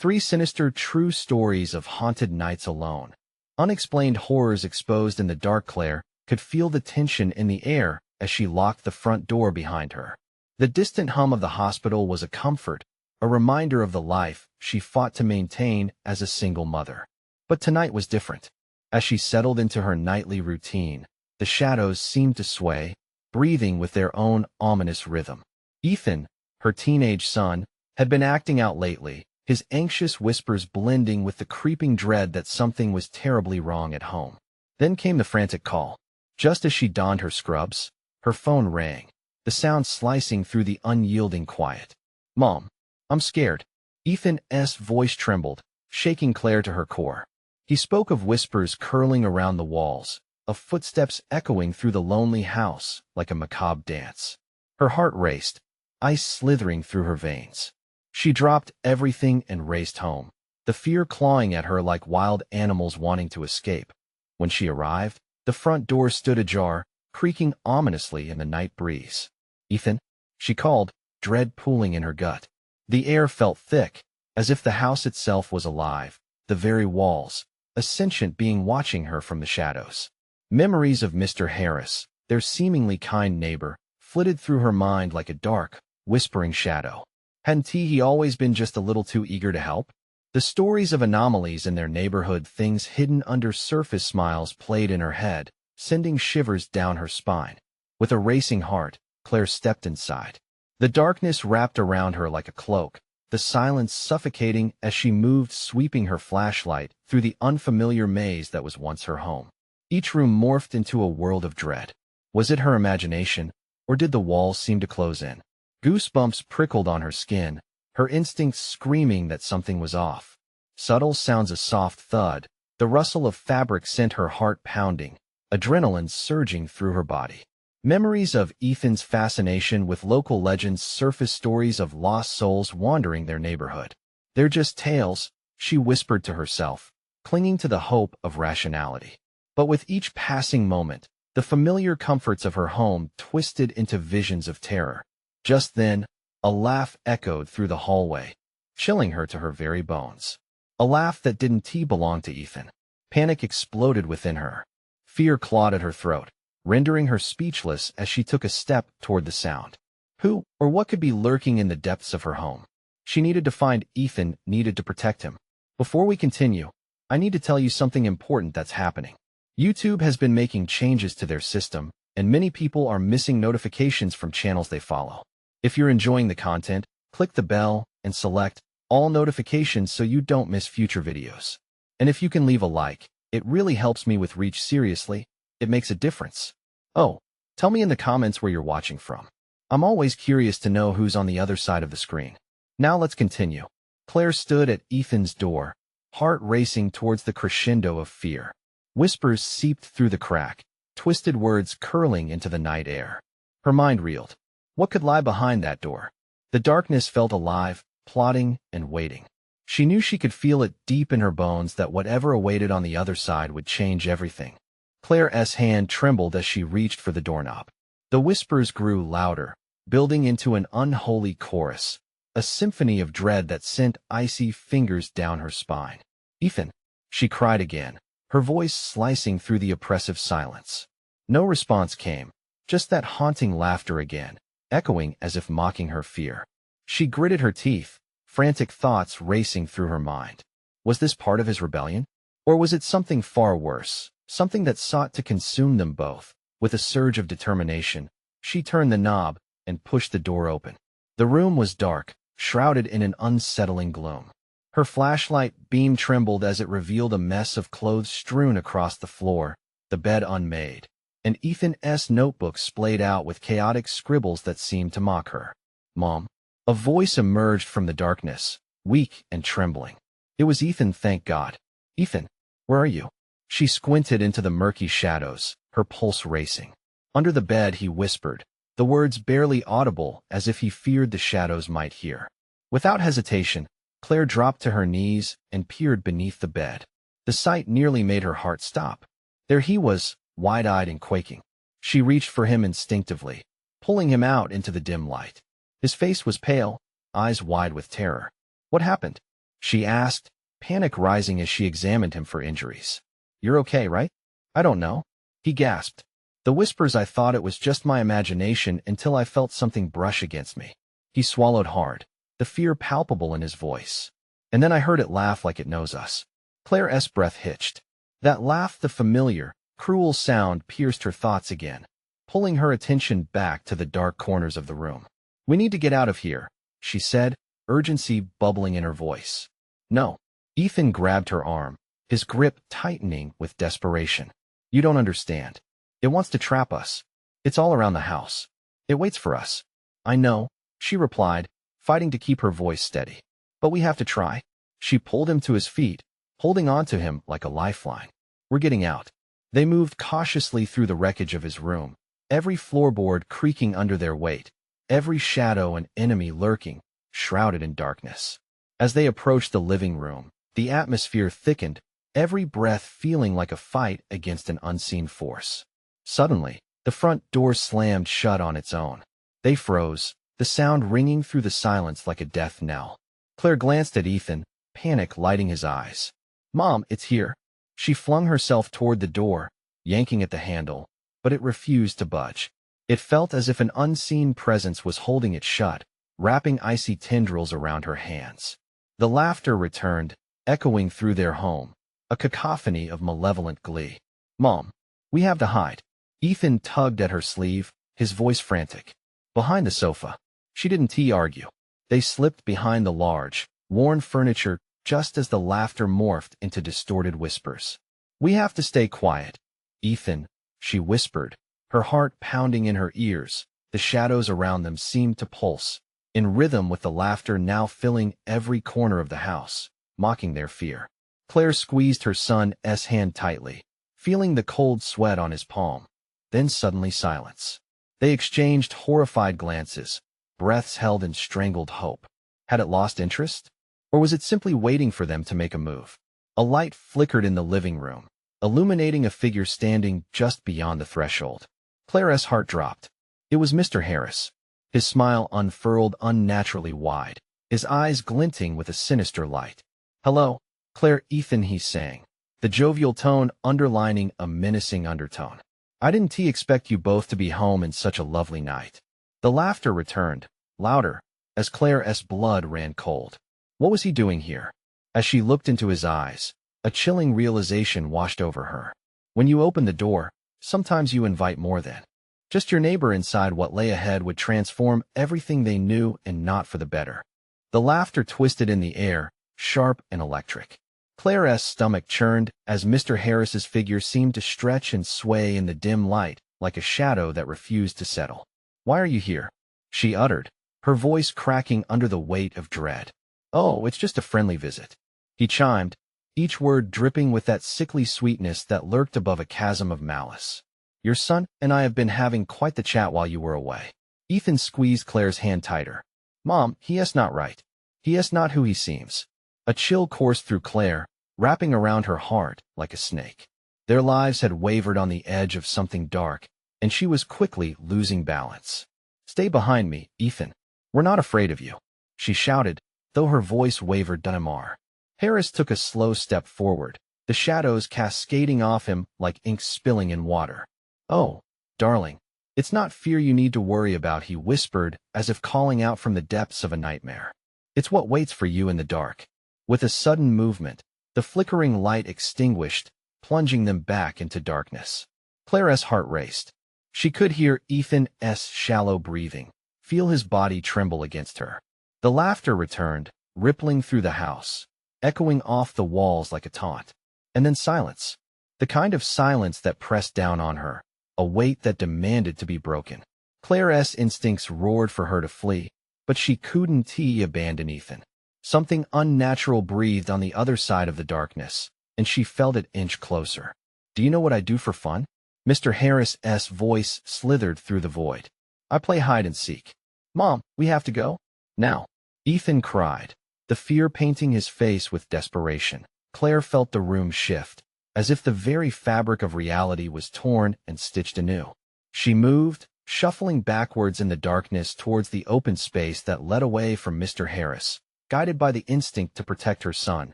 3 sinister true stories of haunted nights alone. Unexplained horrors exposed in the dark. Claire could feel the tension in the air as she locked the front door behind her. The distant hum of the hospital was a comfort, a reminder of the life she fought to maintain as a single mother. But tonight was different. As she settled into her nightly routine, the shadows seemed to sway, breathing with their own ominous rhythm. Ethan, her teenage son, had been acting out lately, his anxious whispers blending with the creeping dread that something was terribly wrong at home. Then came the frantic call. Just as she donned her scrubs, her phone rang, the sound slicing through the unyielding quiet. "Mom, I'm scared." Ethan's voice trembled, shaking Claire to her core. He spoke of whispers curling around the walls, of footsteps echoing through the lonely house like a macabre dance. Her heart raced, ice slithering through her veins. She dropped everything and raced home, the fear clawing at her like wild animals wanting to escape. When she arrived, the front door stood ajar, creaking ominously in the night breeze. "Ethan?" she called, dread pooling in her gut. The air felt thick, as if the house itself was alive, the very walls, a sentient being watching her from the shadows. Memories of Mr. Harris, their seemingly kind neighbor, flitted through her mind like a dark, whispering shadow. Hadn't he always been just a little too eager to help? The stories of anomalies in their neighborhood, things hidden under surface smiles, played in her head, sending shivers down her spine. With a racing heart, Claire stepped inside. The darkness wrapped around her like a cloak, the silence suffocating as she moved, sweeping her flashlight through the unfamiliar maze that was once her home. Each room morphed into a world of dread. Was it her imagination, or did the walls seem to close in? Goosebumps prickled on her skin, her instincts screaming that something was off. Subtle sounds, a soft thud, the rustle of fabric sent her heart pounding, adrenaline surging through her body. Memories of Ethan's fascination with local legends surfaced, stories of lost souls wandering their neighborhood. "They're just tales," she whispered to herself, clinging to the hope of rationality. But with each passing moment, the familiar comforts of her home twisted into visions of terror. Just then, a laugh echoed through the hallway, chilling her to her very bones. A laugh that didn't belong to Ethan. Panic exploded within her. Fear clawed at her throat, rendering her speechless as she took a step toward the sound. Who or what could be lurking in the depths of her home? She needed to find Ethan, needed to protect him. Before we continue, I need to tell you something important that's happening. YouTube has been making changes to their system, and many people are missing notifications from channels they follow. If you're enjoying the content, click the bell and select all notifications so you don't miss future videos. And if you can leave a like, it really helps me with reach. Seriously, it makes a difference. Oh, tell me in the comments where you're watching from. I'm always curious to know who's on the other side of the screen. Now let's continue. Claire stood at Ethan's door, heart racing towards the crescendo of fear. Whispers seeped through the crack, twisted words curling into the night air. Her mind reeled. What could lie behind that door? The darkness felt alive, plotting and waiting. She knew, she could feel it deep in her bones, that whatever awaited on the other side would change everything. Claire's hand trembled as she reached for the doorknob. The whispers grew louder, building into an unholy chorus, a symphony of dread that sent icy fingers down her spine. "Ethan," she cried again, her voice slicing through the oppressive silence. No response came, just that haunting laughter again, echoing as if mocking her fear. She gritted her teeth, frantic thoughts racing through her mind. Was this part of his rebellion? Or was it something far worse, something that sought to consume them both? With a surge of determination, she turned the knob and pushed the door open. The room was dark, shrouded in an unsettling gloom. Her flashlight beam trembled as it revealed a mess of clothes strewn across the floor, the bed unmade, and Ethan's notebook splayed out with chaotic scribbles that seemed to mock her. "Mom." A voice emerged from the darkness, weak and trembling. It was Ethan, thank God. "Ethan, where are you?" She squinted into the murky shadows, her pulse racing. Under the bed, he whispered, the words barely audible, as if he feared the shadows might hear. Without hesitation, Claire dropped to her knees and peered beneath the bed. The sight nearly made her heart stop. There he was, wide-eyed and quaking. She reached for him instinctively, pulling him out into the dim light. His face was pale, eyes wide with terror. "What happened?" she asked, panic rising as she examined him for injuries. You're okay, right? I don't know. He gasped. The whispers, I thought it was just my imagination until I felt something brush against me. He swallowed hard, the fear palpable in his voice. And then I heard it laugh like it knows us. Claire's breath hitched. That laugh, the familiar, cruel sound, pierced her thoughts again, pulling her attention back to the dark corners of the room. We need to get out of here, she said, urgency bubbling in her voice. No. Ethan grabbed her arm, his grip tightening with desperation. You don't understand. It wants to trap us. It's all around the house. It waits for us. I know, she replied, fighting to keep her voice steady. But we have to try. She pulled him to his feet, holding on to him like a lifeline. We're getting out. They moved cautiously through the wreckage of his room, every floorboard creaking under their weight, every shadow and enemy lurking, shrouded in darkness. As they approached the living room, the atmosphere thickened, every breath feeling like a fight against an unseen force. Suddenly, the front door slammed shut on its own. They froze, the sound ringing through the silence like a death knell. Claire glanced at Ethan, panic lighting his eyes. Mom, it's here. She flung herself toward the door, yanking at the handle, but it refused to budge. It felt as if an unseen presence was holding it shut, wrapping icy tendrils around her hands. The laughter returned, echoing through their home, a cacophony of malevolent glee. Mom, we have to hide. Ethan tugged at her sleeve, his voice frantic. Behind the sofa. She didn't argue. They slipped behind the large, worn furniture just as the laughter morphed into distorted whispers. We have to stay quiet. Ethan, she whispered, her heart pounding in her ears. The shadows around them seemed to pulse, in rhythm with the laughter now filling every corner of the house, mocking their fear. Claire squeezed her son's hand tightly, feeling the cold sweat on his palm. Then suddenly silence. They exchanged horrified glances, breaths held in strangled hope. Had it lost interest? Or was it simply waiting for them to make a move? A light flickered in the living room, illuminating a figure standing just beyond the threshold. Claire's heart dropped. It was Mr. Harris. His smile unfurled unnaturally wide, his eyes glinting with a sinister light. Hello, Claire. Ethan, he sang, the jovial tone underlining a menacing undertone. I didn't expect you both to be home in such a lovely night. The laughter returned, louder, as Claire's blood ran cold. What was he doing here? As she looked into his eyes, a chilling realization washed over her. When you open the door, sometimes you invite more than just your neighbor inside. What lay ahead would transform everything they knew, and not for the better. The laughter twisted in the air, sharp and electric. Claire's stomach churned as Mr. Harris's figure seemed to stretch and sway in the dim light, like a shadow that refused to settle. Why are you here? She uttered, her voice cracking under the weight of dread. Oh, it's just a friendly visit. He chimed, each word dripping with that sickly sweetness that lurked above a chasm of malice. Your son and I have been having quite the chat while you were away. Ethan squeezed Claire's hand tighter. Mom, he is not right. He is not who he seems. A chill coursed through Claire, wrapping around her heart like a snake. Their lives had wavered on the edge of something dark, and she was quickly losing balance. Stay behind me, Ethan. We're not afraid of you, she shouted, though her voice wavered. Dunamar. Harris took a slow step forward, the shadows cascading off him like ink spilling in water. Oh, darling, it's not fear you need to worry about, he whispered, as if calling out from the depths of a nightmare. It's what waits for you in the dark. With a sudden movement, the flickering light extinguished, plunging them back into darkness. Claire's heart raced. She could hear Ethan's shallow breathing, feel his body tremble against her. The laughter returned, rippling through the house, echoing off the walls like a taunt. And then silence. The kind of silence that pressed down on her, a weight that demanded to be broken. Claire's instincts roared for her to flee, but she couldn't abandon Ethan. Something unnatural breathed on the other side of the darkness, and she felt it inch closer. Do you know what I do for fun? Mr. Harris's voice slithered through the void. I play hide and seek. Mom, we have to go? Now. Ethan cried, the fear painting his face with desperation. Claire felt the room shift, as if the very fabric of reality was torn and stitched anew. She moved, shuffling backwards in the darkness towards the open space that led away from Mr. Harris, guided by the instinct to protect her son.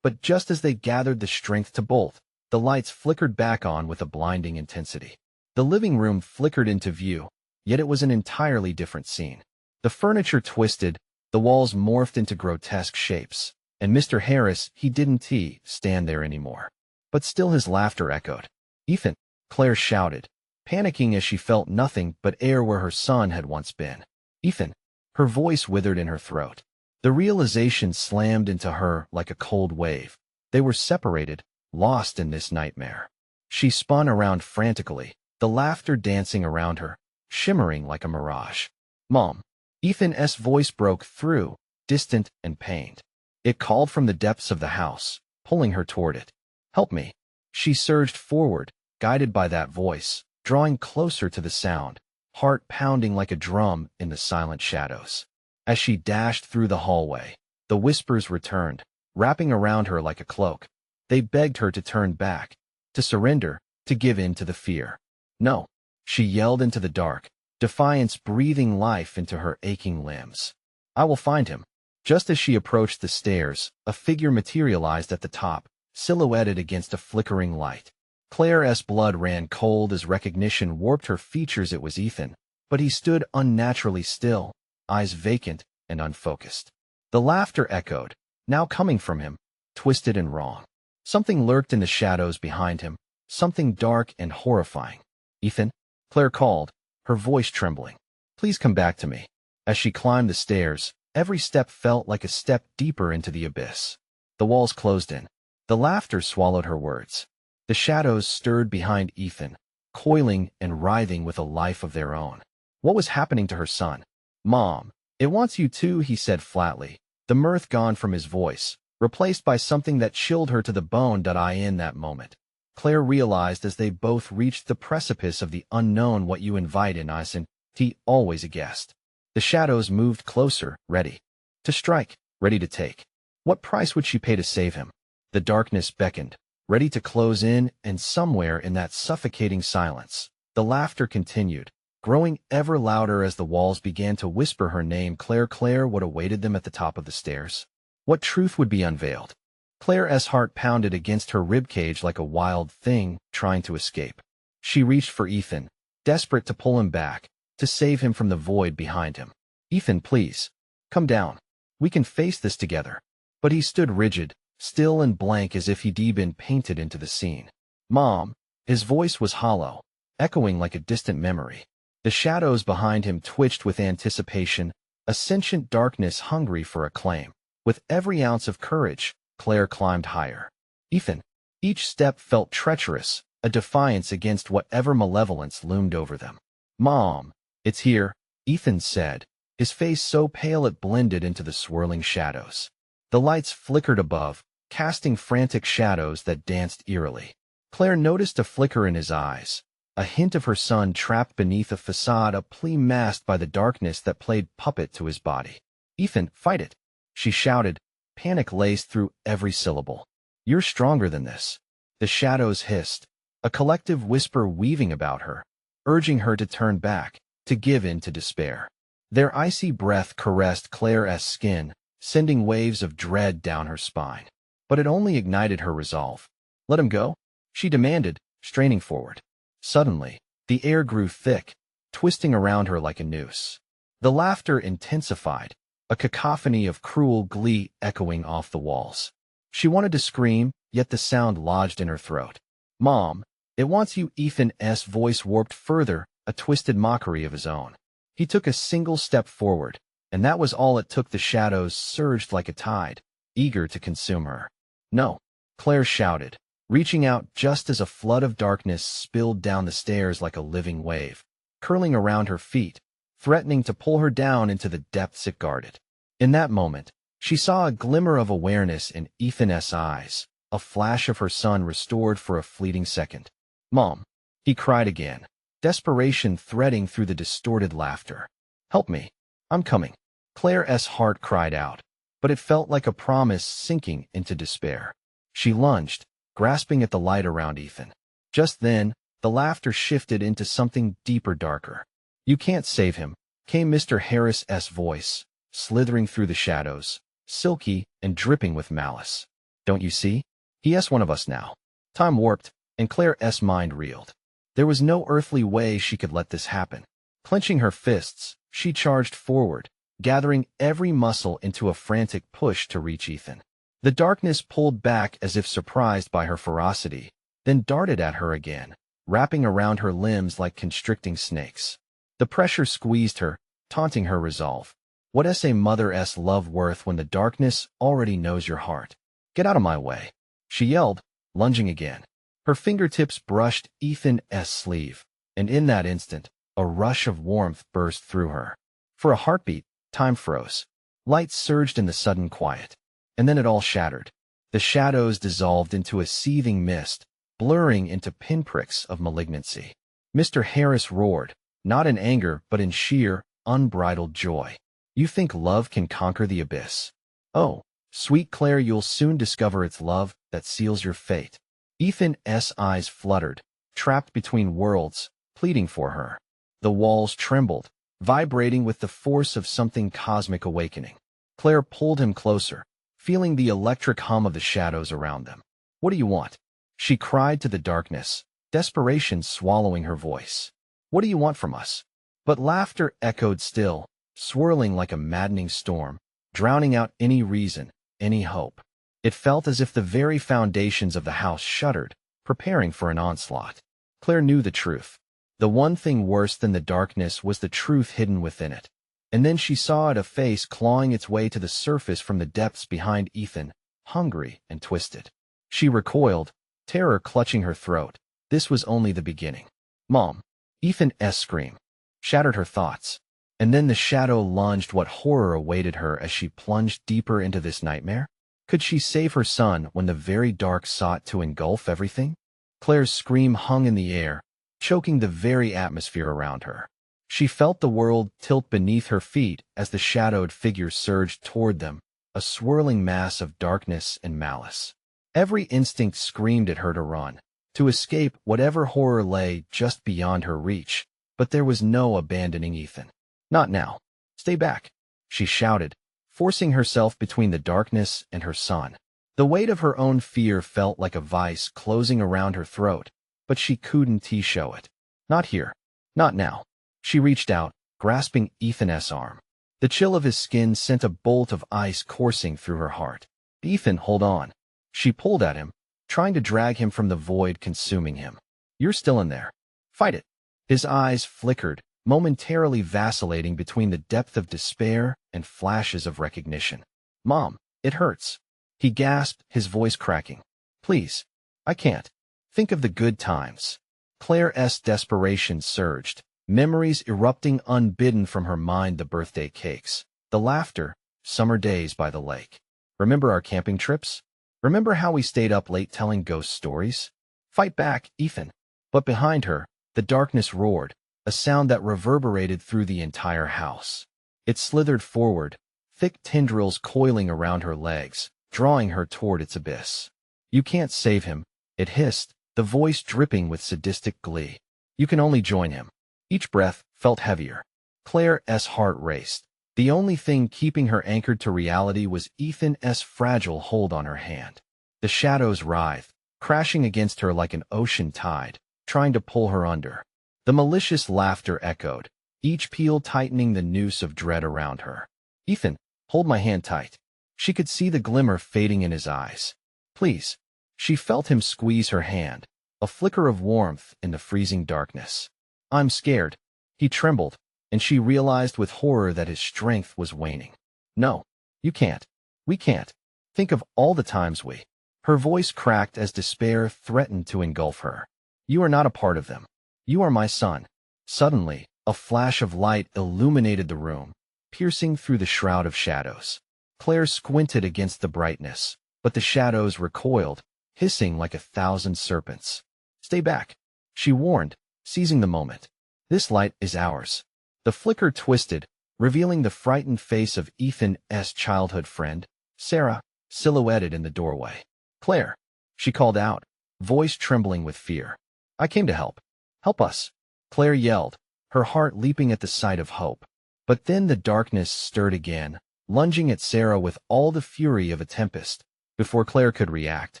But just as they gathered the strength to bolt, the lights flickered back on with a blinding intensity. The living room flickered into view, yet it was an entirely different scene. The furniture twisted, the walls morphed into grotesque shapes, and Mr. Harris, he didn't stand there anymore. But still his laughter echoed. "Ethan!" Claire shouted, panicking as she felt nothing but air where her son had once been. "Ethan!" Her voice withered in her throat. The realization slammed into her like a cold wave. They were separated, lost in this nightmare. She spun around frantically, the laughter dancing around her, shimmering like a mirage. "Mom!" Ethan's voice broke through, distant and pained. It called from the depths of the house, pulling her toward it. "Help me!" She surged forward, guided by that voice, drawing closer to the sound, heart pounding like a drum in the silent shadows. As she dashed through the hallway, the whispers returned, wrapping around her like a cloak. They begged her to turn back, to surrender, to give in to the fear. "No!" She yelled into the dark, defiance breathing life into her aching limbs. "I will find him." Just as she approached the stairs, a figure materialized at the top, silhouetted against a flickering light. Claire's blood ran cold as recognition warped her features. It was Ethan, but he stood unnaturally still, eyes vacant and unfocused. The laughter echoed, now coming from him, twisted and wrong. Something lurked in the shadows behind him, something dark and horrifying. "Ethan?" Claire called, her voice trembling. "Please come back to me." As she climbed the stairs, every step felt like a step deeper into the abyss. The walls closed in. The laughter swallowed her words. The shadows stirred behind Ethan, coiling and writhing with a life of their own. What was happening to her son? "Mom, it wants you too," he said flatly, the mirth gone from his voice, replaced by something that chilled her to the bone. In that moment, Claire realized as they both reached the precipice of the unknown, what you invite in us, and he always a guest. The shadows moved closer, ready to strike, ready to take. What price would she pay to save him? The darkness beckoned, ready to close in, and somewhere in that suffocating silence, the laughter continued, growing ever louder as the walls began to whisper her name. Claire, what awaited them at the top of the stairs? What truth would be unveiled? Claire's heart pounded against her ribcage like a wild thing trying to escape. She reached for Ethan, desperate to pull him back, to save him from the void behind him. "Ethan, please. Come down. We can face this together." But he stood rigid, still and blank as if he'd been painted into the scene. "Mom!" His voice was hollow, echoing like a distant memory. The shadows behind him twitched with anticipation, a sentient darkness hungry for a claim. With every ounce of courage, Claire climbed higher. "Ethan!" Each step felt treacherous, a defiance against whatever malevolence loomed over them. "Mom! It's here," Ethan said, his face so pale it blended into the swirling shadows. The lights flickered above, casting frantic shadows that danced eerily. Claire noticed a flicker in his eyes, a hint of her son trapped beneath a facade, a plea masked by the darkness that played puppet to his body. "Ethan, fight it!" she shouted, panic laced through every syllable. "You're stronger than this." The shadows hissed, a collective whisper weaving about her, urging her to turn back, to give in to despair. Their icy breath caressed Claire's skin, sending waves of dread down her spine. But it only ignited her resolve. "Let him go?" she demanded, straining forward. Suddenly, the air grew thick, twisting around her like a noose. The laughter intensified, a cacophony of cruel glee echoing off the walls. She wanted to scream, yet the sound lodged in her throat. "Mom, it wants you." Ethan's voice warped further, a twisted mockery of his own. He took a single step forward, and that was all it took. The shadows surged like a tide, eager to consume her. "No!" Claire shouted, reaching out just as a flood of darkness spilled down the stairs like a living wave, curling around her feet, threatening to pull her down into the depths it guarded. In that moment, she saw a glimmer of awareness in Ethan's eyes, a flash of her son restored for a fleeting second. "Mom!" he cried again, desperation threading through the distorted laughter. "Help me! I'm coming!" Claire's heart cried out, but it felt like a promise sinking into despair. She lunged, grasping at the light around Ethan. Just then, the laughter shifted into something deeper, darker. "You can't save him," came Mr. Harris's voice, slithering through the shadows, silky and dripping with malice. Don't you see? He one of us now. Time warped, and Claire's mind reeled. There was no earthly way she could let this happen. Clenching her fists, she charged forward, gathering every muscle into a frantic push to reach Ethan. The darkness pulled back as if surprised by her ferocity, then darted at her again, wrapping around her limbs like constricting snakes. The pressure squeezed her, taunting her resolve. What's a mother's love worth when the darkness already knows your heart? Get out of my way, she yelled, lunging again. Her fingertips brushed Ethan's sleeve, and in that instant, a rush of warmth burst through her. For a heartbeat, time froze. Light surged in the sudden quiet. And then it all shattered. The shadows dissolved into a seething mist, blurring into pinpricks of malignancy. Mr. Harris roared, not in anger but in sheer, unbridled joy. You think love can conquer the abyss? Oh, sweet Claire, you'll soon discover it's love that seals your fate. Ethan's eyes fluttered, trapped between worlds, pleading for her. The walls trembled, vibrating with the force of something cosmic awakening. Claire pulled him closer, feeling the electric hum of the shadows around them. What do you want? She cried to the darkness, desperation swallowing her voice. What do you want from us? But laughter echoed still, swirling like a maddening storm, drowning out any reason, any hope. It felt as if the very foundations of the house shuddered, preparing for an onslaught. Claire knew the truth. The one thing worse than the darkness was the truth hidden within it. And then she saw it, a face clawing its way to the surface from the depths behind Ethan, hungry and twisted. She recoiled, terror clutching her throat. This was only the beginning. Mom! Ethan's scream shattered her thoughts. And then the shadow lunged. What horror awaited her as she plunged deeper into this nightmare? Could she save her son when the very dark sought to engulf everything? Claire's scream hung in the air, choking the very atmosphere around her. She felt the world tilt beneath her feet as the shadowed figure surged toward them, a swirling mass of darkness and malice. Every instinct screamed at her to run, to escape whatever horror lay just beyond her reach, but there was no abandoning Ethan. Not now. Stay back, she shouted, forcing herself between the darkness and her son. The weight of her own fear felt like a vice closing around her throat, but she couldn't show it. Not here. Not now. She reached out, grasping Ethan's arm. The chill of his skin sent a bolt of ice coursing through her heart. Ethan, hold on. She pulled at him, trying to drag him from the void consuming him. You're still in there. Fight it. His eyes flickered, momentarily vacillating between the depth of despair and flashes of recognition. Mom, it hurts. He gasped, his voice cracking. Please. I can't. Think of the good times. Claire's desperation surged, memories erupting unbidden from her mind. The birthday cakes, the laughter, summer days by the lake. Remember our camping trips? Remember how we stayed up late telling ghost stories? Fight back, Ethan. But behind her, the darkness roared, a sound that reverberated through the entire house. It slithered forward, thick tendrils coiling around her legs, drawing her toward its abyss. You can't save him, it hissed, the voice dripping with sadistic glee. You can only join him. Each breath felt heavier. Claire's heart raced. The only thing keeping her anchored to reality was Ethan's fragile hold on her hand. The shadows writhed, crashing against her like an ocean tide, trying to pull her under. The malicious laughter echoed, each peal tightening the noose of dread around her. Ethan, hold my hand tight. She could see the glimmer fading in his eyes. Please. She felt him squeeze her hand, a flicker of warmth in the freezing darkness. I'm scared. He trembled, and she realized with horror that his strength was waning. No, you can't. We can't. Think of all the times we. Her voice cracked as despair threatened to engulf her. You are not a part of them. You are my son. Suddenly, a flash of light illuminated the room, piercing through the shroud of shadows. Claire squinted against the brightness, but the shadows recoiled, hissing like 1,000 serpents. Stay back, she warned, seizing the moment. This light is ours. The flicker twisted, revealing the frightened face of Ethan's childhood friend, Sarah, silhouetted in the doorway. Claire, she called out, voice trembling with fear. I came to help. Help us. Claire yelled, her heart leaping at the sight of hope. But then the darkness stirred again, lunging at Sarah with all the fury of a tempest. Before Claire could react,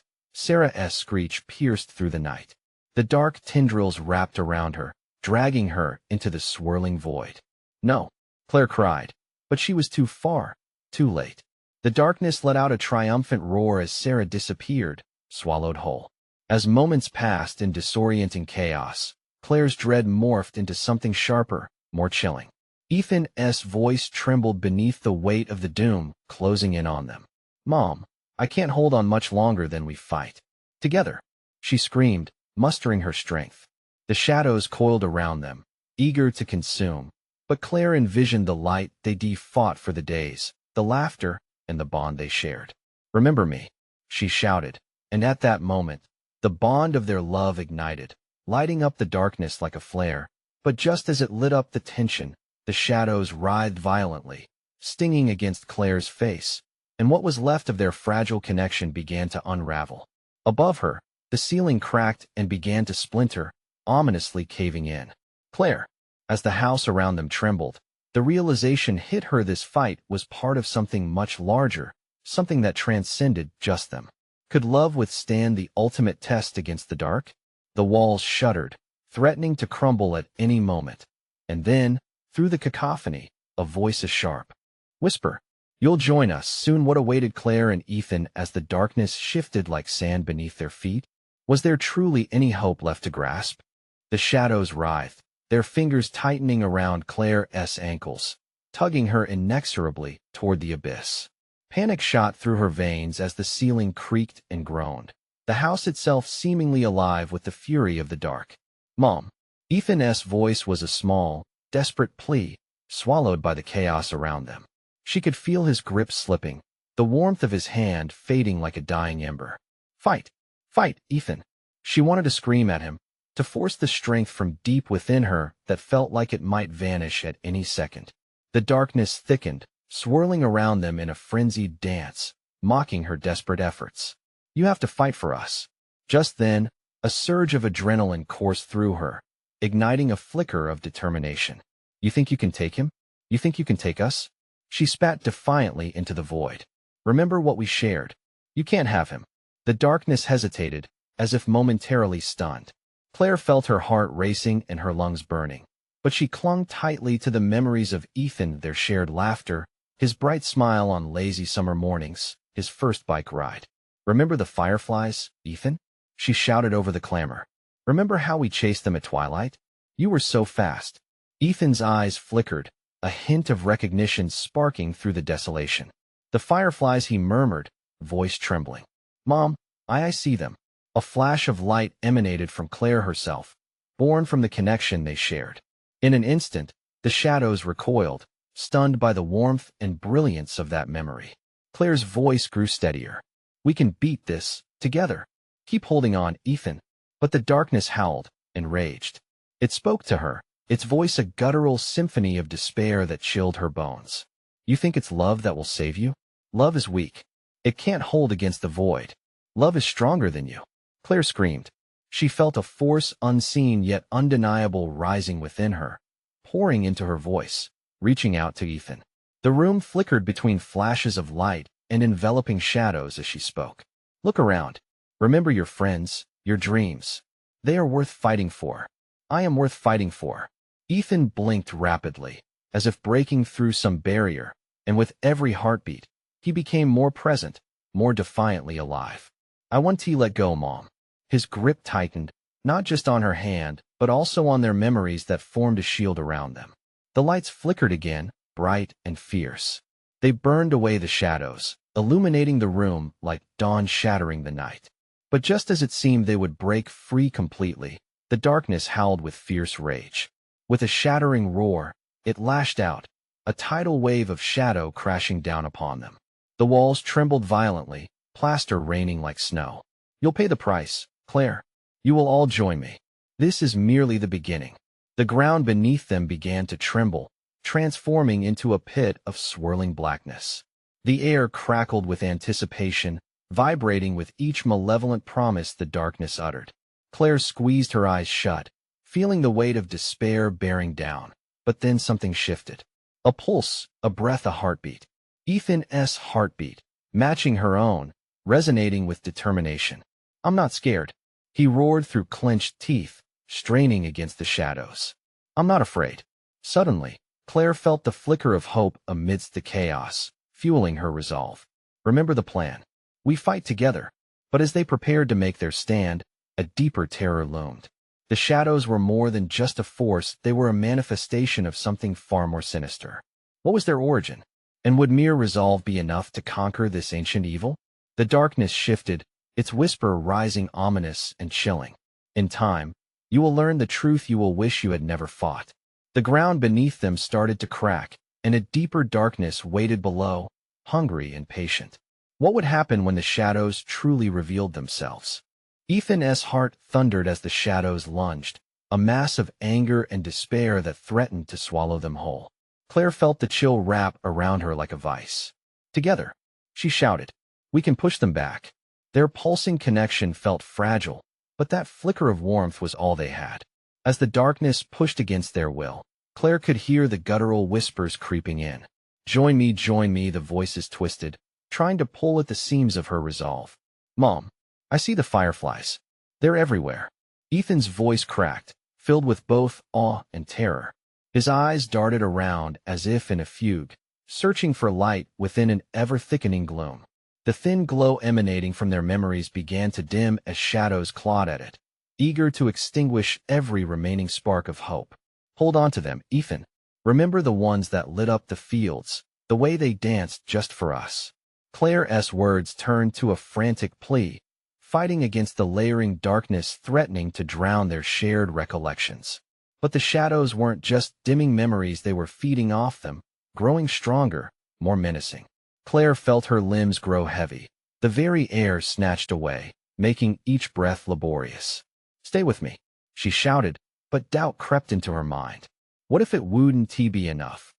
Sarah's screech pierced through the night. The dark tendrils wrapped around her, dragging her into the swirling void. No, Claire cried, but she was too far, too late. The darkness let out a triumphant roar as Sarah disappeared, swallowed whole. As moments passed in disorienting chaos, Claire's dread morphed into something sharper, more chilling. Ethan's voice trembled beneath the weight of the doom closing in on them. "Mom, I can't hold on much longer than we fight. Together," she screamed, mustering her strength. The shadows coiled around them, eager to consume, but Claire envisioned the light they fought for, the days, the laughter, and the bond they shared. "Remember me," she shouted, and at that moment, the bond of their love ignited, lighting up the darkness like a flare. But just as it lit up the tension, the shadows writhed violently, stinging against Claire's face, and what was left of their fragile connection began to unravel. Above her, the ceiling cracked and began to splinter, ominously caving in. Claire, as the house around them trembled, the realization hit her this fight was part of something much larger, something that transcended just them. Could love withstand the ultimate test against the dark? The walls shuddered, threatening to crumble at any moment. And then, through the cacophony, a voice as sharp. Whisper, "You'll join us soon." What awaited Claire and Ethan as the darkness shifted like sand beneath their feet? Was there truly any hope left to grasp? The shadows writhed, their fingers tightening around Claire's ankles, tugging her inexorably toward the abyss. Panic shot through her veins as the ceiling creaked and groaned, the house itself seemingly alive with the fury of the dark. "Mom." Ethan's voice was a small, desperate plea, swallowed by the chaos around them. She could feel his grip slipping, the warmth of his hand fading like a dying ember. "Fight! Fight, Ethan!" She wanted to scream at him, to force the strength from deep within her that felt like it might vanish at any second. The darkness thickened, swirling around them in a frenzied dance, mocking her desperate efforts. "You have to fight for us." Just then, a surge of adrenaline coursed through her, igniting a flicker of determination. "You think you can take him? You think you can take us?" She spat defiantly into the void. "Remember what we shared. You can't have him." The darkness hesitated, as if momentarily stunned. Claire felt her heart racing and her lungs burning, but she clung tightly to the memories of Ethan, their shared laughter, his bright smile on lazy summer mornings, his first bike ride. "Remember the fireflies, Ethan?" She shouted over the clamor. "Remember how we chased them at twilight? You were so fast." Ethan's eyes flickered, a hint of recognition sparking through the desolation. "The fireflies," he murmured, voice trembling. "Mom, I see them." A flash of light emanated from Claire herself, born from the connection they shared. In an instant, the shadows recoiled, stunned by the warmth and brilliance of that memory. Claire's voice grew steadier. "We can beat this, together. Keep holding on, Ethan." But the darkness howled and raged. It spoke to her, its voice a guttural symphony of despair that chilled her bones. "You think it's love that will save you? Love is weak. It can't hold against the void. Love is stronger than you." Claire screamed. She felt a force unseen yet undeniable rising within her, pouring into her voice, reaching out to Ethan. The room flickered between flashes of light and enveloping shadows as she spoke. "Look around. Remember your friends, your dreams. They are worth fighting for. I am worth fighting for." Ethan blinked rapidly, as if breaking through some barrier, and with every heartbeat, he became more present, more defiantly alive. "I want to let go, Mom." His grip tightened, not just on her hand, but also on their memories that formed a shield around them. The lights flickered again, bright and fierce. They burned away the shadows, illuminating the room like dawn shattering the night. But just as it seemed they would break free completely, the darkness howled with fierce rage. With a shattering roar, it lashed out, a tidal wave of shadow crashing down upon them. The walls trembled violently, plaster raining like snow. "You'll pay the price, Claire. You will all join me. This is merely the beginning." The ground beneath them began to tremble, transforming into a pit of swirling blackness. The air crackled with anticipation, vibrating with each malevolent promise the darkness uttered. Claire squeezed her eyes shut, feeling the weight of despair bearing down. But then something shifted. A pulse, a breath, a heartbeat. Ethan's heartbeat, matching her own, resonating with determination. "I'm not scared," he roared through clenched teeth, straining against the shadows. "I'm not afraid." Suddenly, Claire felt the flicker of hope amidst the chaos, fueling her resolve. "Remember the plan. We fight together." But as they prepared to make their stand, a deeper terror loomed. The shadows were more than just a force, they were a manifestation of something far more sinister. What was their origin? And would mere resolve be enough to conquer this ancient evil? The darkness shifted, its whisper rising ominous and chilling. "In time, you will learn the truth you will wish you had never fought." The ground beneath them started to crack, and a deeper darkness waited below, hungry and patient. What would happen when the shadows truly revealed themselves? Ethan's heart thundered as the shadows lunged, a mass of anger and despair that threatened to swallow them whole. Claire felt the chill wrap around her like a vice. "Together," she shouted, "we can push them back." Their pulsing connection felt fragile, but that flicker of warmth was all they had. As the darkness pushed against their will, Claire could hear the guttural whispers creeping in. Join me," the voices twisted, trying to pull at the seams of her resolve. "Mom, I see the fireflies. They're everywhere." Ethan's voice cracked, filled with both awe and terror. His eyes darted around as if in a fugue, searching for light within an ever-thickening gloom. The thin glow emanating from their memories began to dim as shadows clawed at it, eager to extinguish every remaining spark of hope. "Hold on to them, Ethan. Remember the ones that lit up the fields, the way they danced just for us." Claire's words turned to a frantic plea, fighting against the layering darkness threatening to drown their shared recollections. But the shadows weren't just dimming memories, they were feeding off them, growing stronger, more menacing. Claire felt her limbs grow heavy, the very air snatched away, making each breath laborious. "Stay with me," she shouted, but doubt crept into her mind. What if it wouldn't be enough?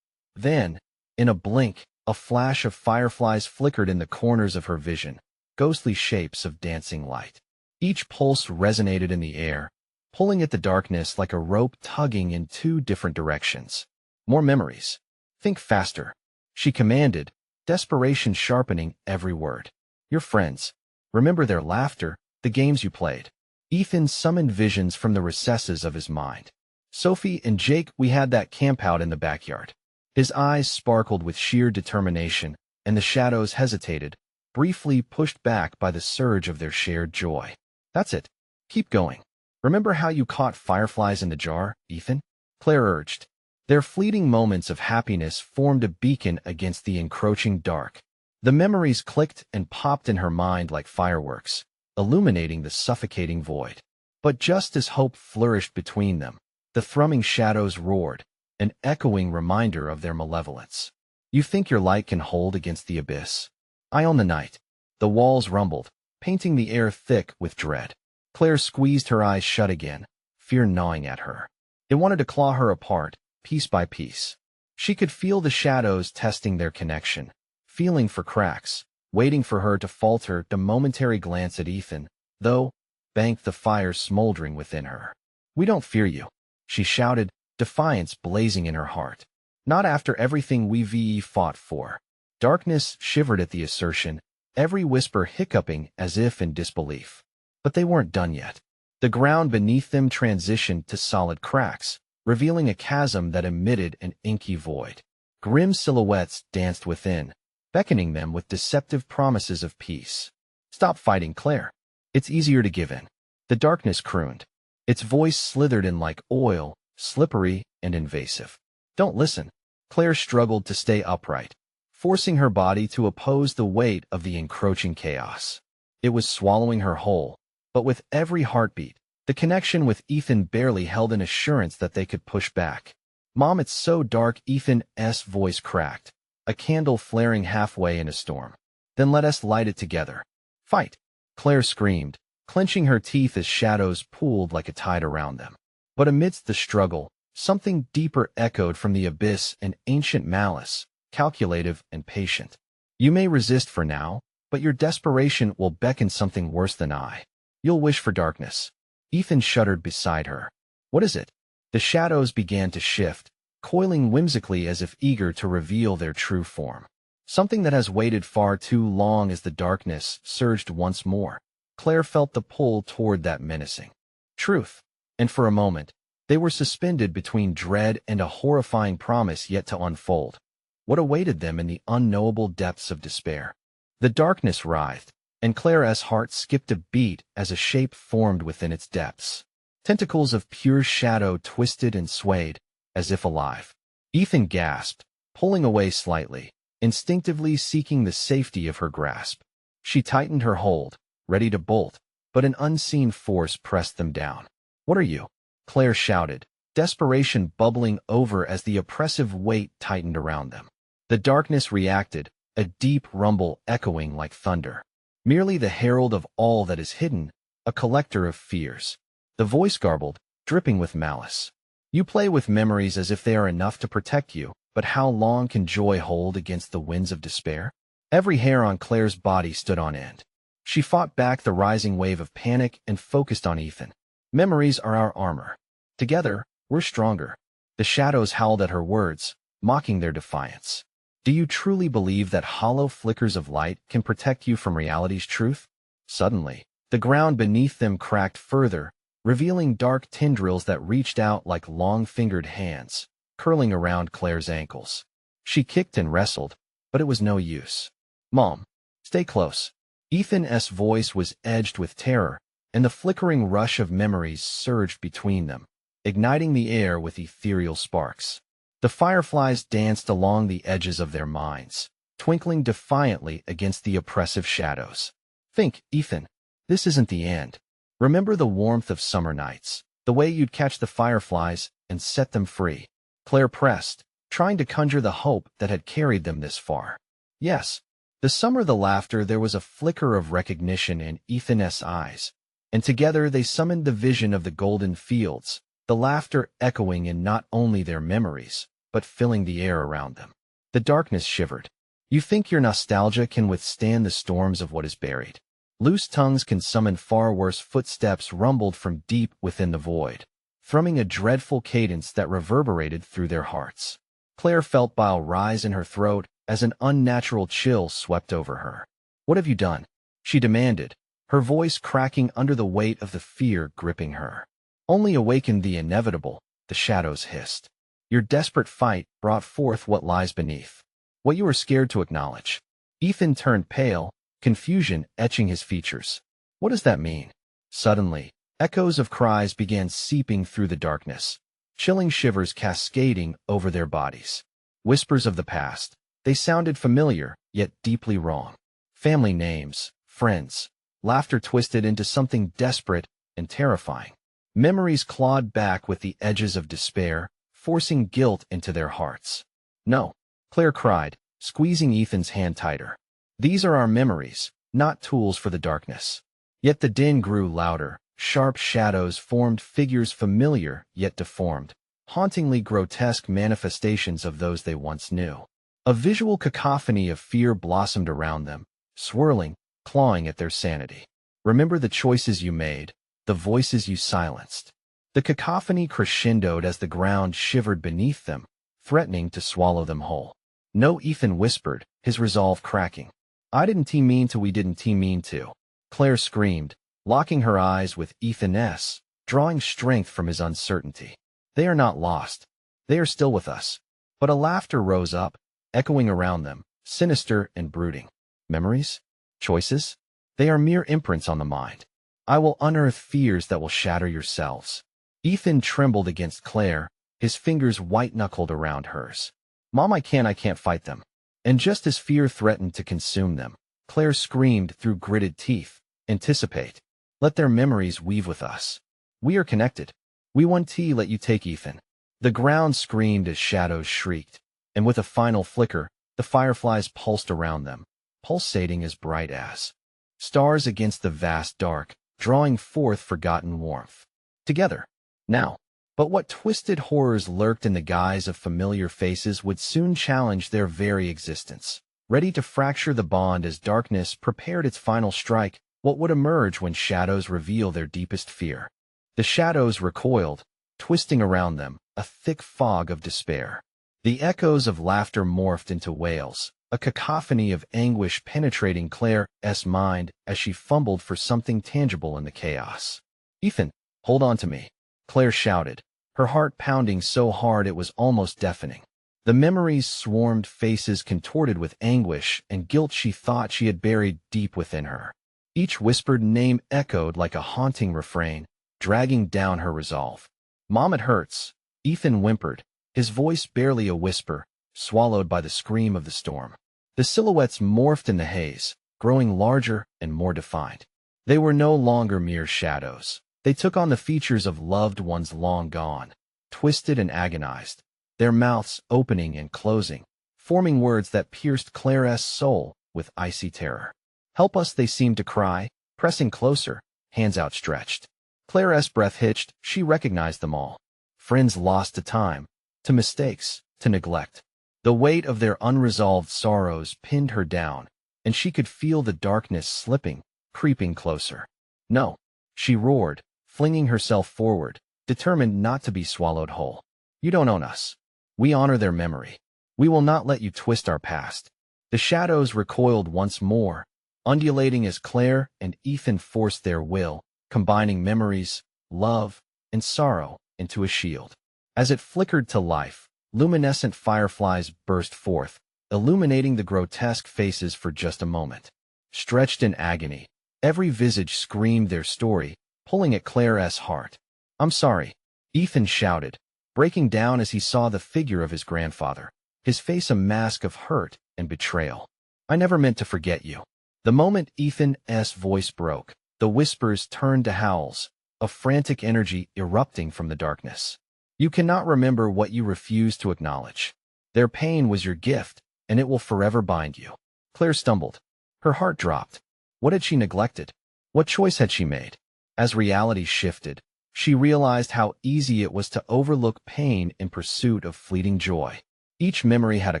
Then, in a blink, a flash of fireflies flickered in the corners of her vision, ghostly shapes of dancing light. Each pulse resonated in the air, pulling at the darkness like a rope tugging in two different directions. "More memories. Think faster," she commanded, desperation sharpening every word. "Your friends. Remember their laughter, the games you played." Ethan summoned visions from the recesses of his mind. "Sophie and Jake, we had that campout in the backyard." His eyes sparkled with sheer determination, and the shadows hesitated, briefly pushed back by the surge of their shared joy. "That's it. Keep going. Remember how you caught fireflies in the jar, Ethan?" Claire urged. Their fleeting moments of happiness formed a beacon against the encroaching dark. The memories clicked and popped in her mind like fireworks, illuminating the suffocating void. But just as hope flourished between them, the thrumming shadows roared, an echoing reminder of their malevolence. "You think your light can hold against the abyss? Eye on the night." The walls rumbled, painting the air thick with dread. Claire squeezed her eyes shut again, fear gnawing at her. It wanted to claw her apart, piece by piece. She could feel the shadows testing their connection, feeling for cracks, waiting for her to falter. The momentary glance at Ethan, though, banked the fire smoldering within her. "We don't fear you," she shouted, defiance blazing in her heart. "Not after everything we've fought for." Darkness shivered at the assertion, every whisper hiccuping as if in disbelief. But they weren't done yet. The ground beneath them transitioned to solid cracks, revealing a chasm that emitted an inky void. Grim silhouettes danced within, beckoning them with deceptive promises of peace. "Stop fighting, Claire. It's easier to give in." The darkness crooned. Its voice slithered in like oil, slippery and invasive. "Don't listen." Claire struggled to stay upright, forcing her body to oppose the weight of the encroaching chaos. It was swallowing her whole, but with every heartbeat, the connection with Ethan barely held an assurance that they could push back. "Mom, it's so dark," Ethan's voice cracked, a candle flaring halfway in a storm. "Then let us light it together." "Fight!" Claire screamed, clenching her teeth as shadows pooled like a tide around them. But amidst the struggle, something deeper echoed from the abyss, an ancient malice, calculative and patient. "You may resist for now, but your desperation will beckon something worse than I. You'll wish for darkness." Ethan shuddered beside her. "What is it?" The shadows began to shift, coiling whimsically as if eager to reveal their true form. Something that has waited far too long. As the darkness surged once more, Claire felt the pull toward that menacing truth, and for a moment, they were suspended between dread and a horrifying promise yet to unfold. What awaited them in the unknowable depths of despair? The darkness writhed, and Claire's heart skipped a beat as a shape formed within its depths. Tentacles of pure shadow twisted and swayed, as if alive. Ethan gasped, pulling away slightly, instinctively seeking the safety of her grasp. She tightened her hold, ready to bolt, but an unseen force pressed them down. "What are you?" Claire shouted, desperation bubbling over as the oppressive weight tightened around them. The darkness reacted, a deep rumble echoing like thunder. "Merely the herald of all that is hidden, a collector of fears." The voice garbled, dripping with malice. "You play with memories as if they are enough to protect you, but how long can joy hold against the winds of despair?" Every hair on Claire's body stood on end. She fought back the rising wave of panic and focused on Ethan. "Memories are our armor. Together, we're stronger." The shadows howled at her words, mocking their defiance. "Do you truly believe that hollow flickers of light can protect you from reality's truth?" Suddenly, the ground beneath them cracked further, revealing dark tendrils that reached out like long-fingered hands, curling around Claire's ankles. She kicked and wrestled, but it was no use. "Mom, stay close." Ethan's voice was edged with terror, and the flickering rush of memories surged between them, igniting the air with ethereal sparks. The fireflies danced along the edges of their minds, twinkling defiantly against the oppressive shadows. "Think, Ethan, this isn't the end. Remember the warmth of summer nights, the way you'd catch the fireflies and set them free." Claire pressed, trying to conjure the hope that had carried them this far. Yes, the summer, the laughter. There was a flicker of recognition in Ethan's eyes, and together they summoned the vision of the golden fields, the laughter echoing in not only their memories, but filling the air around them. The darkness shivered. "You think your nostalgia can withstand the storms of what is buried? Loose tongues can summon far worse." Footsteps rumbled from deep within the void, thrumming a dreadful cadence that reverberated through their hearts. Claire felt bile rise in her throat as an unnatural chill swept over her. "What have you done?" she demanded, her voice cracking under the weight of the fear gripping her. "Only awakened the inevitable," the shadows hissed. "Your desperate fight brought forth what lies beneath, what you were scared to acknowledge." Ethan turned pale, confusion etching his features. "What does that mean?" Suddenly, echoes of cries began seeping through the darkness, chilling shivers cascading over their bodies. Whispers of the past. They sounded familiar, yet deeply wrong. Family names, friends, laughter twisted into something desperate and terrifying. Memories clawed back with the edges of despair, forcing guilt into their hearts. "No," Claire cried, squeezing Ethan's hand tighter. "These are our memories, not tools for the darkness." Yet the din grew louder. Sharp shadows formed figures familiar yet deformed, hauntingly grotesque manifestations of those they once knew. A visual cacophony of fear blossomed around them, swirling, clawing at their sanity. "Remember the choices you made, the voices you silenced." The cacophony crescendoed as the ground shivered beneath them, threatening to swallow them whole. "No," Ethan whispered, his resolve cracking. "I didn't mean to. We didn't mean to." Claire screamed, locking her eyes with Ethan's, drawing strength from his uncertainty. "They are not lost. They are still with us." But a laughter rose up, echoing around them, sinister and brooding. "Memories? Choices? They are mere imprints on the mind. I will unearth fears that will shatter yourselves." Ethan trembled against Claire, his fingers white-knuckled around hers. "Mom, I can't fight them." And just as fear threatened to consume them, Claire screamed through gritted teeth, "Anticipate. Let their memories weave with us. We are connected. We want to let you take Ethan." The ground screamed as shadows shrieked, and with a final flicker, the fireflies pulsed around them, pulsating as bright as stars against the vast dark, drawing forth forgotten warmth. Together. Now. But what twisted horrors lurked in the guise of familiar faces would soon challenge their very existence. Ready to fracture the bond as darkness prepared its final strike, what would emerge when shadows reveal their deepest fear? The shadows recoiled, twisting around them, a thick fog of despair. The echoes of laughter morphed into wails, a cacophony of anguish penetrating Claire's mind as she fumbled for something tangible in the chaos. "Ethan, hold on to me," Claire shouted, her heart pounding so hard it was almost deafening. The memories swarmed faces contorted with anguish and guilt she thought she had buried deep within her. Each whispered name echoed like a haunting refrain, dragging down her resolve. "Mom, it hurts," Ethan whimpered, his voice barely a whisper, swallowed by the scream of the storm. The silhouettes morphed in the haze, growing larger and more defined. They were no longer mere shadows. They took on the features of loved ones long gone, twisted and agonized, their mouths opening and closing, forming words that pierced Claire's soul with icy terror. "Help us," they seemed to cry, pressing closer, hands outstretched. Claire's breath hitched. She recognized them all. Friends lost to time, to mistakes, to neglect. The weight of their unresolved sorrows pinned her down, and she could feel the darkness slipping, creeping closer. "No," she roared, flinging herself forward, determined not to be swallowed whole. "You don't own us. We honor their memory. We will not let you twist our past." The shadows recoiled once more, undulating as Claire and Ethan forced their will, combining memories, love, and sorrow into a shield. As it flickered to life, luminescent fireflies burst forth, illuminating the grotesque faces for just a moment. Stretched in agony, every visage screamed their story, pulling at Claire's heart. "I'm sorry," Ethan shouted, breaking down as he saw the figure of his grandfather, his face a mask of hurt and betrayal. "I never meant to forget you." The moment Ethan's voice broke, the whispers turned to howls, a frantic energy erupting from the darkness. "You cannot remember what you refuse to acknowledge. Their pain was your gift, and it will forever bind you." Claire stumbled. Her heart dropped. What had she neglected? What choice had she made? As reality shifted, she realized how easy it was to overlook pain in pursuit of fleeting joy. Each memory had a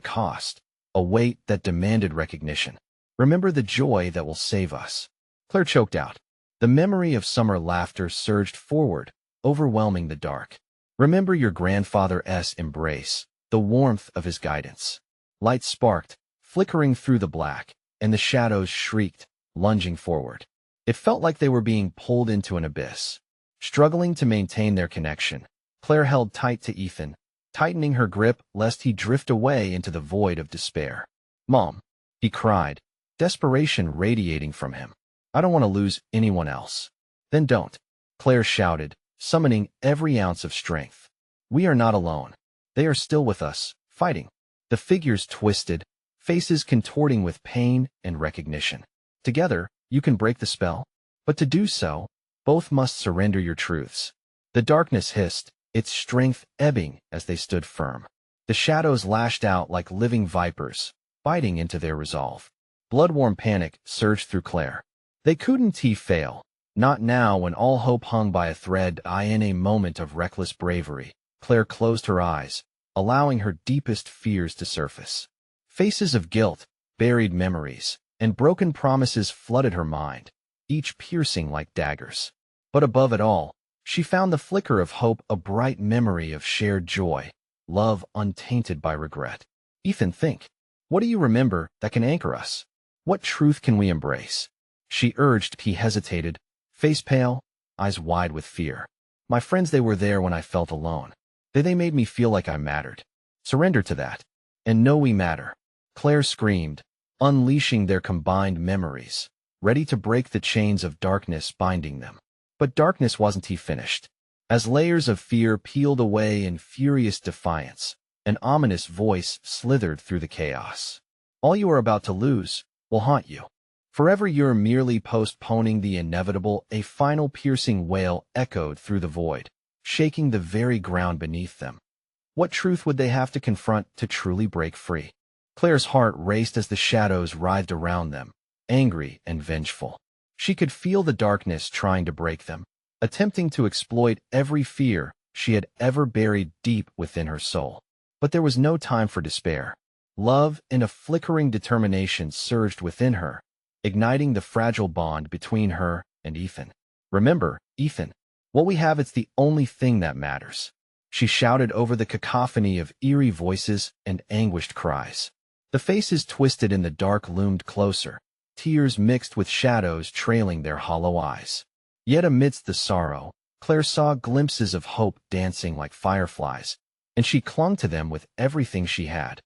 cost, a weight that demanded recognition. "Remember the joy that will save us," Claire choked out. The memory of summer laughter surged forward, overwhelming the dark. "Remember your grandfather's embrace, the warmth of his guidance." Light sparked, flickering through the black, and the shadows shrieked, lunging forward. It felt like they were being pulled into an abyss. Struggling to maintain their connection, Claire held tight to Ethan, tightening her grip lest he drift away into the void of despair. "Mom," he cried, desperation radiating from him. "I don't want to lose anyone else." "Then don't," Claire shouted, summoning every ounce of strength. "We are not alone. They are still with us, fighting." The figures twisted, faces contorting with pain and recognition. "Together, you can break the spell. But to do so, both must surrender your truths." The darkness hissed, its strength ebbing as they stood firm. The shadows lashed out like living vipers, biting into their resolve. Blood-warm panic surged through Claire. They couldn't fail. Not now when all hope hung by a thread. In a moment of reckless bravery, Claire closed her eyes, allowing her deepest fears to surface. Faces of guilt, buried memories, and broken promises flooded her mind, each piercing like daggers. But above it all, she found the flicker of hope, a bright memory of shared joy, love untainted by regret. "Ethan, think. What do you remember that can anchor us? What truth can we embrace?" she urged. He hesitated, face pale, eyes wide with fear. "My friends, they were there when I felt alone. They made me feel like I mattered. Surrender to that, and know we matter." Claire screamed, unleashing their combined memories, ready to break the chains of darkness binding them. But darkness wasn't finished. As layers of fear peeled away in furious defiance, an ominous voice slithered through the chaos. "All you are about to lose will haunt you. Forever you're merely postponing the inevitable." A final piercing wail echoed through the void, shaking the very ground beneath them. What truth would they have to confront to truly break free? Claire's heart raced as the shadows writhed around them, angry and vengeful. She could feel the darkness trying to break them, attempting to exploit every fear she had ever buried deep within her soul. But there was no time for despair. Love and a flickering determination surged within her, igniting the fragile bond between her and Ethan. "Remember, Ethan, what we have, it's the only thing that matters," she shouted over the cacophony of eerie voices and anguished cries. The faces twisted in the dark loomed closer, tears mixed with shadows trailing their hollow eyes. Yet amidst the sorrow, Claire saw glimpses of hope dancing like fireflies, and she clung to them with everything she had.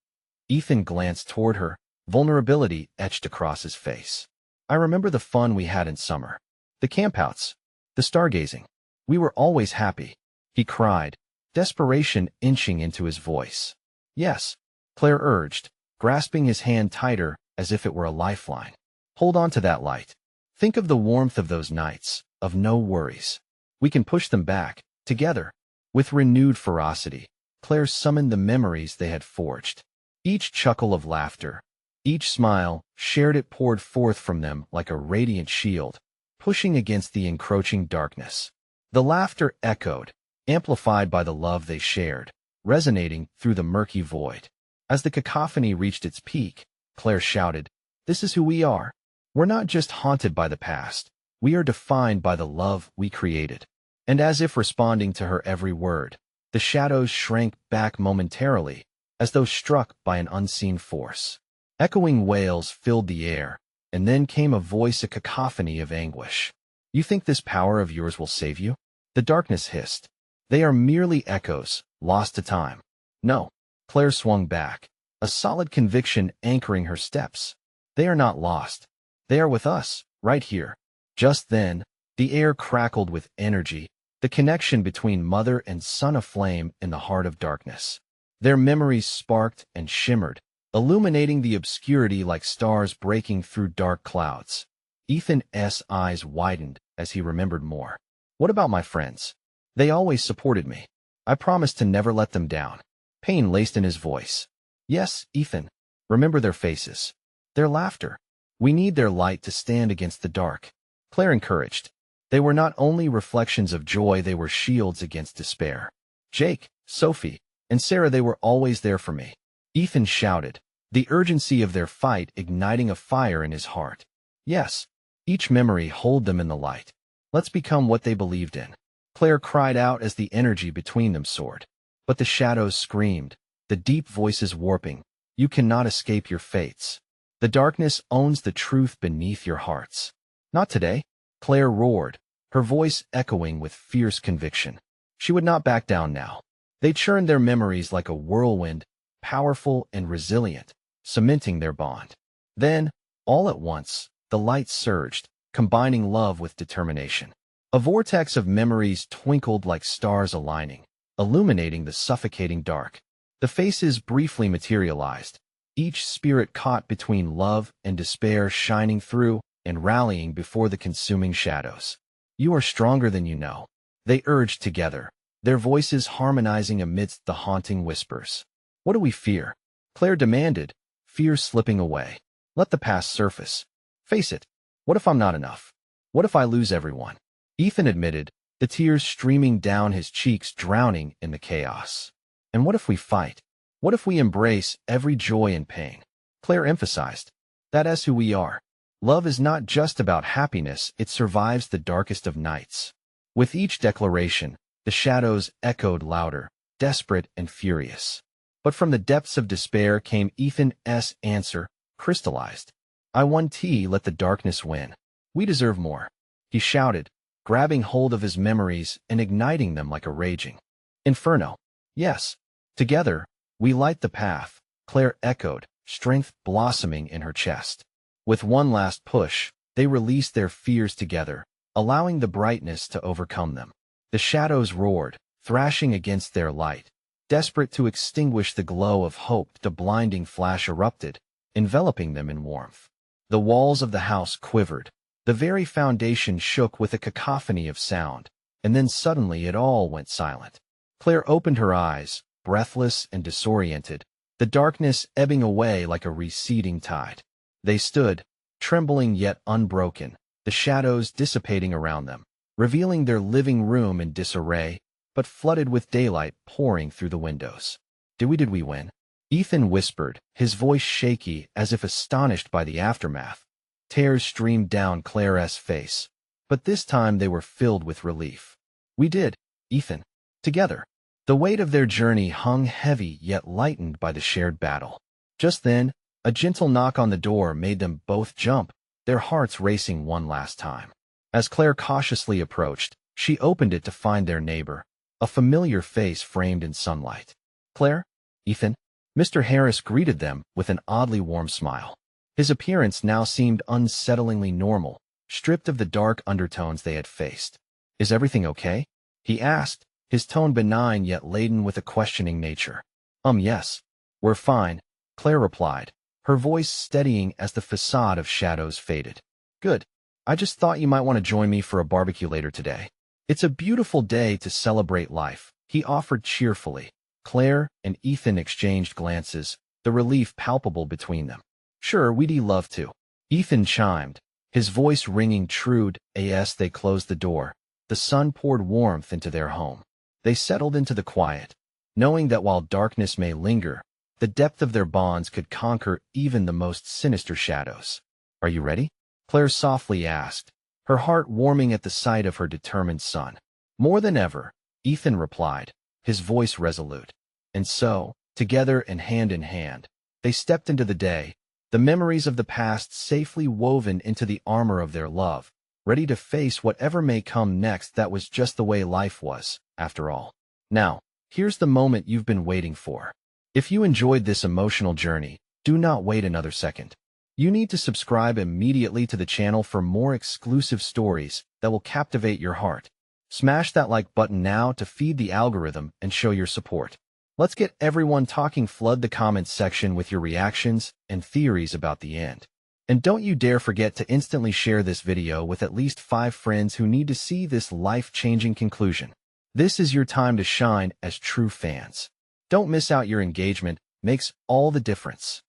Ethan glanced toward her, vulnerability etched across his face. I remember the fun we had in summer. The campouts, the stargazing. We were always happy, he cried, desperation inching into his voice. Yes, Claire urged, grasping his hand tighter as if it were a lifeline. Hold on to that light. Think of the warmth of those nights, of no worries. We can push them back, together. With renewed ferocity, Claire summoned the memories they had forged. Each chuckle of laughter, each smile, shared it poured forth from them like a radiant shield, pushing against the encroaching darkness. The laughter echoed, amplified by the love they shared, resonating through the murky void. As the cacophony reached its peak, Claire shouted, "This is who we are. We're not just haunted by the past. We are defined by the love we created." And as if responding to her every word, the shadows shrank back momentarily, as though struck by an unseen force. Echoing wails filled the air, and then came a voice, a cacophony of anguish. "You think this power of yours will save you?" The darkness hissed. "They are merely echoes, lost to time." "No." Claire swung back, a solid conviction anchoring her steps. "They are not lost. They are with us, right here." Just then, the air crackled with energy, the connection between mother and son aflame in the heart of darkness. Their memories sparked and shimmered, illuminating the obscurity like stars breaking through dark clouds. Ethan's eyes widened as he remembered more. "What about my friends? They always supported me. I promised to never let them down." Pain laced in his voice. "Yes, Ethan. Remember their faces. Their laughter. We need their light to stand against the dark." Claire encouraged. They were not only reflections of joy, they were shields against despair. "Jake, Sophie, and Sarah, they were always there for me." Ethan shouted, the urgency of their fight igniting a fire in his heart. "Yes, each memory, hold them in the light. Let's become what they believed in." Claire cried out as the energy between them soared. But the shadows screamed, the deep voices warping, "You cannot escape your fates. The darkness owns the truth beneath your hearts." "Not today," Claire roared, her voice echoing with fierce conviction. She would not back down now. They churned their memories like a whirlwind, powerful and resilient, cementing their bond. Then, all at once, the light surged, combining love with determination. A vortex of memories twinkled like stars aligning, illuminating the suffocating dark. The faces briefly materialized, each spirit caught between love and despair shining through and rallying before the consuming shadows. "You are stronger than you know," they urged together, their voices harmonizing amidst the haunting whispers. "What do we fear?" Claire demanded, fear slipping away. "Let the past surface. Face it. What if I'm not enough? What if I lose everyone?" Ethan admitted, the tears streaming down his cheeks drowning in the chaos. "And what if we fight? What if we embrace every joy and pain?" Claire emphasized, "That is who we are. Love is not just about happiness, it survives the darkest of nights." With each declaration, the shadows echoed louder, desperate and furious. But from the depths of despair came Ethan's answer, crystallized. "I won T, let the darkness win. We deserve more," he shouted, grabbing hold of his memories and igniting them like a raging inferno. "Yes, together, we light the path," Claire echoed, strength blossoming in her chest. With one last push, they released their fears together, allowing the brightness to overcome them. The shadows roared, thrashing against their light. Desperate to extinguish the glow of hope, the blinding flash erupted, enveloping them in warmth. The walls of the house quivered. The very foundation shook with a cacophony of sound, and then suddenly it all went silent. Claire opened her eyes, breathless and disoriented, the darkness ebbing away like a receding tide. They stood, trembling yet unbroken, the shadows dissipating around them, revealing their living room in disarray, but flooded with daylight pouring through the windows. Did we win?" Ethan whispered, his voice shaky as if astonished by the aftermath. Tears streamed down Claire's face, but this time they were filled with relief. "We did, Ethan. Together." The weight of their journey hung heavy yet lightened by the shared battle. Just then, A gentle knock on the door made them both jump, their hearts racing one last time. As Claire cautiously approached, she opened it to find their neighbor, a familiar face framed in sunlight. "Claire? Ethan?" Mr. Harris greeted them with an oddly warm smile. His appearance now seemed unsettlingly normal, stripped of the dark undertones they had faced. "Is everything okay?" he asked, his tone benign yet laden with a questioning nature. Yes. We're fine," Claire replied, her voice steadying as the facade of shadows faded. "Good. I just thought you might want to join me for a barbecue later today. It's a beautiful day to celebrate life," he offered cheerfully. Claire and Ethan exchanged glances, the relief palpable between them. "Sure, we'd love to," Ethan chimed, his voice ringing true as they closed the door. The sun poured warmth into their home. They settled into the quiet, knowing that while darkness may linger, the depth of their bonds could conquer even the most sinister shadows. "Are you ready?" Claire softly asked, her heart warming at the sight of her determined son. "More than ever," Ethan replied, his voice resolute. And so, together and in hand, they stepped into the day, the memories of the past safely woven into the armor of their love, ready to face whatever may come next. That was just the way life was, after all. Now, here's the moment you've been waiting for. If you enjoyed this emotional journey, do not wait another second. You need to subscribe immediately to the channel for more exclusive stories that will captivate your heart. Smash that like button now to feed the algorithm and show your support. Let's get everyone talking. Flood the comments section with your reactions and theories about the end. And don't you dare forget to instantly share this video with at least 5 friends who need to see this life-changing conclusion. This is your time to shine as true fans. Don't miss out. Your engagement makes all the difference.